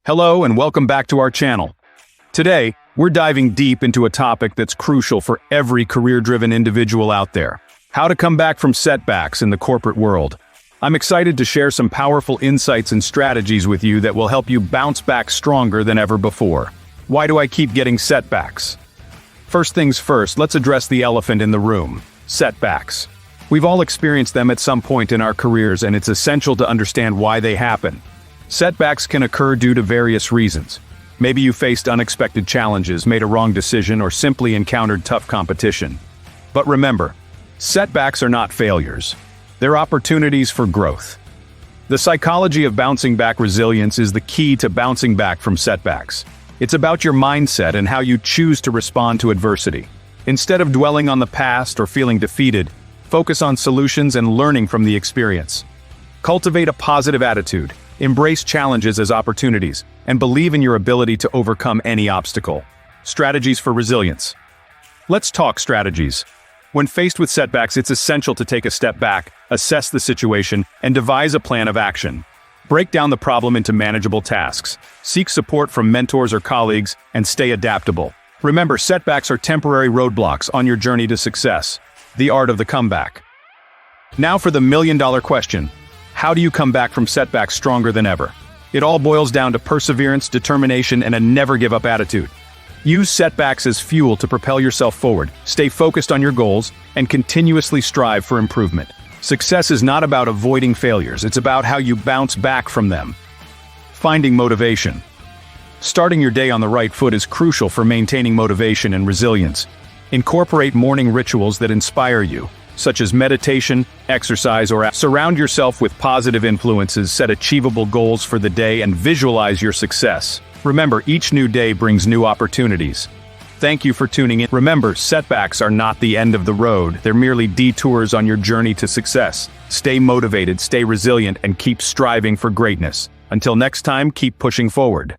Hello and welcome back to our channel. Today, we're diving deep into a topic that's crucial for every career-driven individual out there: how to come back from setbacks in the corporate world. I'm excited to share some powerful insights and strategies with you that will help you bounce back stronger than ever before. Why do I keep getting setbacks? First things first, let's address the elephant in the room: setbacks. We've all experienced them at some point in our careers, and it's essential to understand why they happen. Setbacks can occur due to various reasons. Maybe you faced unexpected challenges, made a wrong decision, or simply encountered tough competition. But remember, setbacks are not failures. They're opportunities for growth. The psychology of bouncing back resilience is the key to bouncing back from setbacks. It's about your mindset and how you choose to respond to adversity. Instead of dwelling on the past or feeling defeated, focus on solutions and learning from the experience. Cultivate a positive attitude. Embrace challenges as opportunities, and believe in your ability to overcome any obstacle. Strategies for resilience. Let's talk strategies. When faced with setbacks, it's essential to take a step back, assess the situation, and devise a plan of action. Break down the problem into manageable tasks. Seek support from mentors or colleagues, and stay adaptable. Remember, setbacks are temporary roadblocks on your journey to success. The art of the comeback. Now for the million-dollar question: how do you come back from setbacks stronger than ever? It all boils down to perseverance, determination, and a never-give-up attitude. Use setbacks as fuel to propel yourself forward. Stay focused on your goals, and continuously strive for improvement. Success is not about avoiding failures, it's about how you bounce back from them. Finding motivation. Starting your day on the right foot is crucial for maintaining motivation and resilience. Incorporate morning rituals that inspire you, such as meditation, exercise, or surround yourself with positive influences. Set achievable goals for the day and visualize your success. Remember, each new day brings new opportunities. Thank you for tuning in. Remember, setbacks are not the end of the road. They're merely detours on your journey to success. Stay motivated, stay resilient, and keep striving for greatness. Until next time, keep pushing forward.